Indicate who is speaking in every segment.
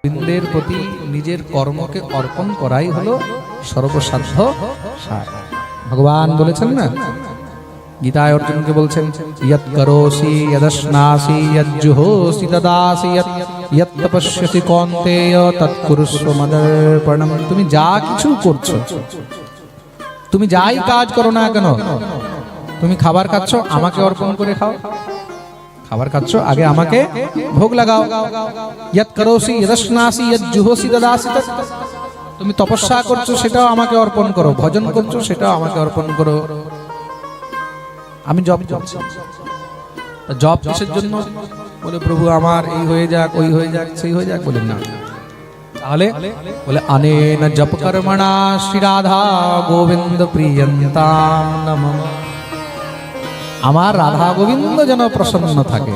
Speaker 1: গোবিন্দের প্রতি নিজের কর্মকে অর্পণ করাই হলো সর্বসাধ্য সার। ভগবান বলেছেন না, গীতায় অর্জুনকে বলছেন, ইয়ৎ করোসি যদশ্নাসি যজ্জুহোসি তদাসি ইয়ৎ তপস্যসি কৌন্তেয় তৎকুরুষ্ব মদর্পণম। তুমি যা কিছু করছো, তুমি যাই কাজ করো না কেন, তুমি খাবার খাচ্ছ, আমাকে অর্পণ করে খাও। খাবার খাচ্ছ, আগে আমাকে ভোগ লাগাও। ইয়ৎ করোসি যদশ্নাসি যজ্জুহোসি তদাসি। তুমি তপস্যা করছো, সেটাও আমাকে অর্পণ করো। ভজন করছো, সেটাও আমাকে অর্পণ করো। আমি জব করছি, জব কিসের জন্য? বলে প্রভু আমার এই হয়ে যাক, ওই হয়ে যাক, সেই হয়ে যাক। বলেন না, তাহলে বলে অনেন জপ কর্মণা শ্রী রাধা গোবিন্দ প্রিয়ন্তাম নমঃ। আমার রাধা গোবিন্দ যেন প্রসন্ন থাকে,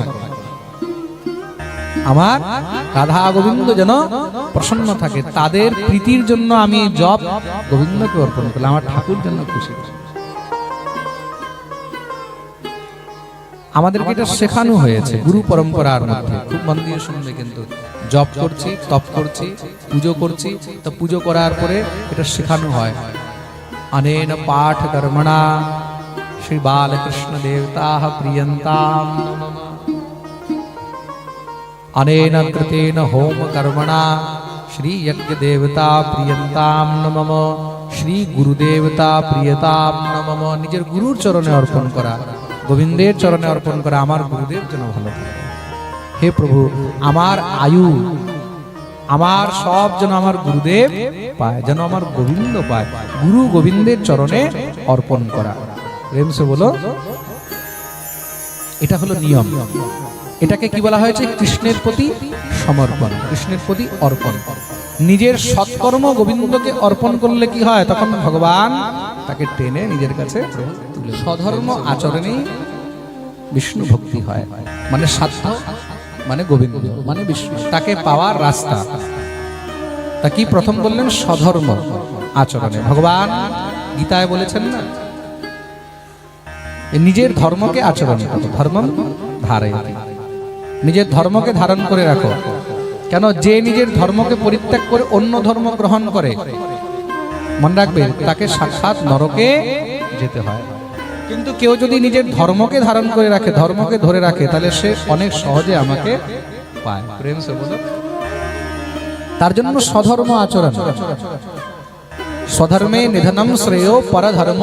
Speaker 1: আমার রাধা গোবিন্দ যেন প্রসন্ন থাকে, তাদের প্রীতির জন্য আমি জপ গোবিন্দকে অর্পণ করলাম, আমার ঠাকুর যেন খুশি। আমাদেরকে এটা শেখানো হয়েছে গুরু পরম্পরার মধ্যে, খুব মন দিয়ে শুনবে কিন্তু। জপ করছি, তপ করছি, পুজো করছি, তো পুজো করার পরে এটা শেখানো হয়, অনেন পাঠ কর্মণা শ্রী বালকৃষ্ণ দেবতা প্রিয়ন্তাম নমঃ। অনেন কৃতেন হোম কর্মণা শ্রী যজ্ঞ দেবতা প্রিয়ন্তাম নমঃ। শ্রী গুরুদেবতা প্রিয়তাম নমঃ। নিজের গুরুর চরণে অর্পণ করা, গোবিন্দের চরণে অর্পণ করা, আমার গুরুদেব যেন ভালো থাকে। হে প্রভু, আমার আয়ু, আমার সব যেন আমার গুরুদেব পায়, যেন আমার গোবিন্দ পায়। গুরু গোবিন্দের চরণে অর্পণ করা, প্রেম সে বলো, এটা হলো নিয়ম। এটাকে কি বলা হয়েছে? কৃষ্ণের প্রতি সমর্পণ, কৃষ্ণের প্রতি অর্পণ। নিজের সৎকর্ম গোবিন্দকে অর্পণ করলে কি হয়? তখন ভগবান তাকে টেনে নিজের কাছে তুলে। স্বধর্ম আচরণেই বিষ্ণু ভক্তি হয়, মানে সাধ্য মানে গোবিন্দ মানে বিষ্ণু, তাকে পাওয়ার রাস্তা। তা কি প্রথম বললেন? স্বধর্ম আচরণে। ভগবান গীতায় বলেছেন না, নিজের ধর্মকে আচরণ করো, ধর্মম ধারয়তি। নিজের ধর্মকে ধারণ করে রাখো। কেন? যে নিজের ধর্মকে পরিত্যাগ করে অন্য ধর্ম গ্রহণ করে, মনে রাখবে, তাকে সাক্ষাৎ নরকে যেতে হয়। কিন্তু কেউ যদি নিজের ধর্মকে ধারণ করে রাখে, ধর্মকে ধরে রাখে, তাহলে সে অনেক সহজে আমাকে পায়। প্রেম সে বলো, তার জন্য স্বধর্ম আচরণ। স্বধর্মে নিধনম শ্রেয় পরধর্ম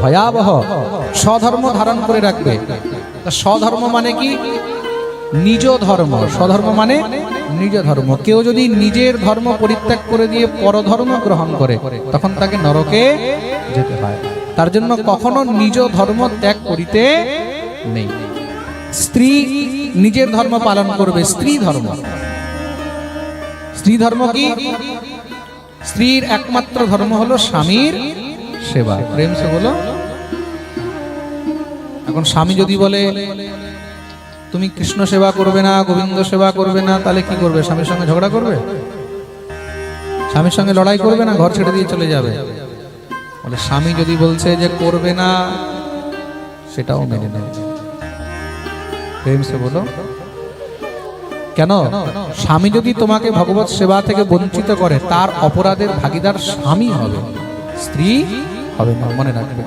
Speaker 1: ভয়াবহ। স্বধর্ম ধারণ করে রাখবে। স্বধর্ম মানে কি? নিজ ধর্ম। স্বধর্ম মানে নিজ ধর্ম। কেউ যদি নিজের ধর্ম পরিত্যাগ করে দিয়ে পরধর্ম গ্রহণ করে, তখন তাকে নরকে যেতে হয়। তার জন্য কখনো নিজ ধর্ম ত্যাগ করিতে নেই। স্ত্রী নিজের ধর্ম পালন করবে, স্ত্রী ধর্ম। স্ত্রী ধর্ম কি? স্ত্রীর একমাত্র ধর্ম হলো স্বামীর সেবা। প্রেম সে বলো। এখন স্বামী যদি বলে তুমি কৃষ্ণ সেবা করবে না, গোবিন্দ সেবা করবে না, তাহলে কি করবে? স্বামীর সঙ্গে ঝগড়া করবে, স্বামীর সঙ্গে লড়াই করবে, না ঘর ছেড়ে দিয়ে চলে যাবে? বলে স্বামী যদি বলছে যে করবে না, সেটাও মেনে নেবে। প্রেম সে বলো। কেন? স্বামী যদি তোমাকে ভগবত সেবা থেকে বঞ্চিত করে, তার অপরাধের ভাগীদার স্বামী হবে, স্ত্রী হবে না। মনে রাখবে,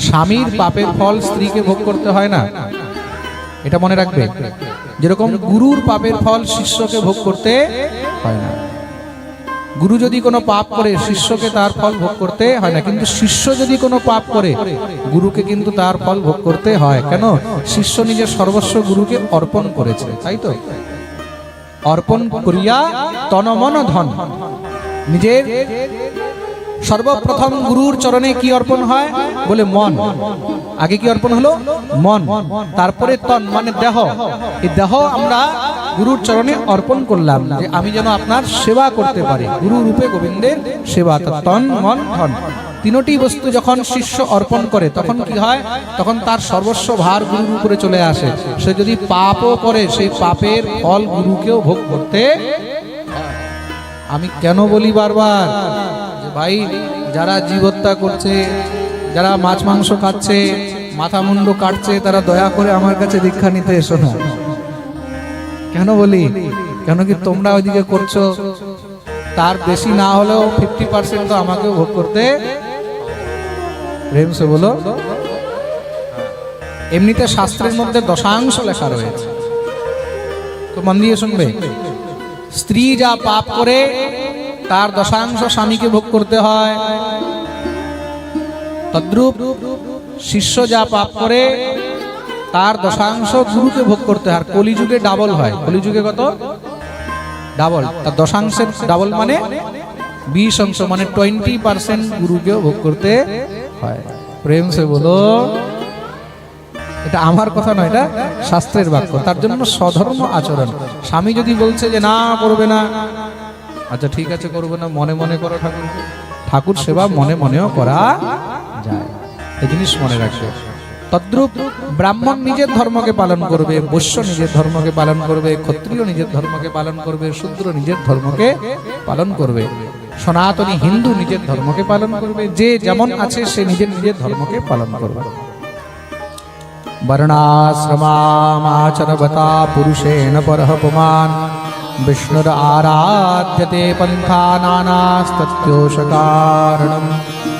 Speaker 1: স্বামীর পাপের ফল স্ত্রীকে ভোগ করতে হয় না, এটা মনে রাখবে। যেরকম গুরুর পাপের ফল শিষ্যকে ভোগ করতে হয় না। গুরু যদি কোনো পাপ করে, শিষ্যকে তার ফল ভোগ করতে হয় না। কিন্তু শিষ্য যদি কোনো পাপ করে, গুরুকে কিন্তু তার ফল ভোগ করতে হয়। কেন? শিষ্য নিজের সর্বস্ব গুরুকে অর্পণ করেছে, তাই তো। অর্পণ করিয়া তন মন ধন। নিজের সর্বপ্রথম গুরুর চরণে কি অর্পণ হয়? বলে মন। আগে কি অর্পণ হলো? মন। তারপরে তন মানে দেহ। এই দেহ আমরা গুরুর চরণে অর্পণ করলাম, যে আমি যেন আপনার সেবা করতে পারি। গুরু রূপে গোবিন্দের সেবা। তন মন ধন তিনটি বস্তু যখন শিষ্য অর্পণ করে, তখন কি হয়? তখন তার সর্বস্ব ভার গুরুর উপরে চলে আসে। সে যদি পাপও করে, সেই পাপের ফল গুরুকেও ভোগ করতে। আমি কেন বলি বারবার, ভাই যারা জীব হত্যা করছে, যারা মাছ মাংস খাচ্ছে, মাথা মুন্ডু কাটছে, তারা দয়া করে আমার কাছে দীক্ষা নিতে এসো না। কেন বলি? কেন কি তোমরা ওইদিকে করছো, তার বেশি না হলেও 50% তো আমাকেও ভোগ করতে। প্রেম সে বলো। এমনিতে শাস্ত্রের মধ্যে দশাংশ লেখা রয়েছে, তো মন দিয়ে শুনবে। স্ত্রী যা পাপ করে তার দশাংশ স্বামীকে ভোগ করতে হয়, তদ্রূপ শিষ্য যা পাপ করে তার দশাংশ গুরুকে ভোগ করতে হয়। আর কলিযুগে ডাবল হয়। কলিযুগে কত? ডাবল। তার দশাংশের ডাবল মানে 20 অংশ, মানে 20% গুরুকেও ভোগ করতে হয়। প্রেম সে বলো। এটা আমার কথা নয়, এটা শাস্ত্রের বাক্য। তার জন্য স্বধর্ম আচরণ। স্বামী যদি বলছে যে না করবে না, আচ্ছা ঠিক আছে করবে না, মনে মনে করো ঠাকুর। ঠাকুর সেবা মনে মনেও করা যায়, এই জিনিস মনে রাখবে। তদ্রূপ ব্রাহ্মণ নিজের ধর্মকে পালন করবে, বৈশ্য নিজের ধর্মকে পালন করবে, ক্ষত্রিয় নিজের ধর্মকে পালন করবে, শূদ্র নিজের ধর্মকে পালন করবে, সনাতনী হিন্দু নিজের ধর্মকে পালন করবে। যে যেমন আছে সে নিজের নিজের ধর্মকে পালন করবে। বর্ণাশ্রমাচরবতা পুরুষেণ পরঃ পুমাन् বিষ্ণুর আরাধ্যতে পন্থা নানাস্তোষকারণম।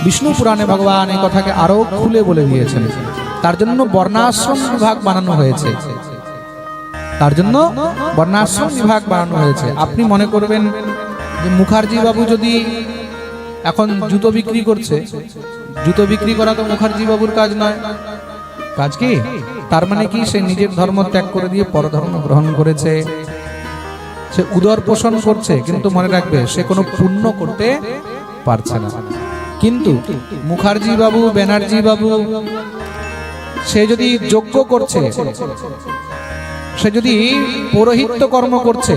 Speaker 1: বিষ্ণু পুরাণে ভগবান এই কথাকে আরো খুলে বলে দিয়েছেন। তার জন্য বর্ণাশ্রম বিভাগ বানানো হয়েছে। তার জন্য বর্ণাশ্রম বিভাগ বানানো হয়েছে। আপনি মনে করবেন যে মুখার্জি বাবু যদি এখন জুতো বিক্রি করছে, জুতো বিক্রি করা তো মুখার্জি বাবুর কাজ নয়। কাজ কি? তার মানে কি সে নিজের ধর্ম ত্যাগ করে দিয়ে পরধর্ম গ্রহণ করেছে, সে উদর পোষণ করছে, কিন্তু মনে রাখবে সে কোনো পুণ্য করতে পারছে না। কিন্তু মুখার্জি বাবু, ব্যানার্জি বাবু সে যদি যজ্ঞ করছে, সে যদি পৌরোহিত্য কর্ম করছে,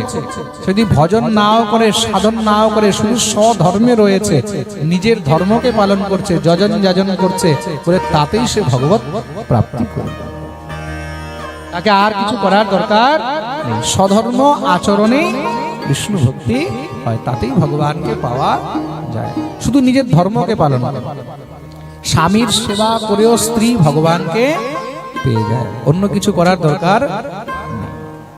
Speaker 1: সে যদি ভজন নাও করে, সাধন নাও করে, শুধু স্বধর্মে রয়েছে, নিজের ধর্মকে পালন করছে, যজন যাজন করছে, বলে তাতেই সে ভগবত প্রাপ্তি করবে। তাকে আর কিছু করার দরকার নেই। স্বধর্ম আচরণে বিষ্ণু ভক্তি হয়, তাতেই ভগবানকে পাওয়া যায়। শুধু নিজের ধর্মকে পালন করে, স্বামীর সেবা করেও স্ত্রী ভগবানকে পেয়ে যায়, অন্য কিছু করার দরকার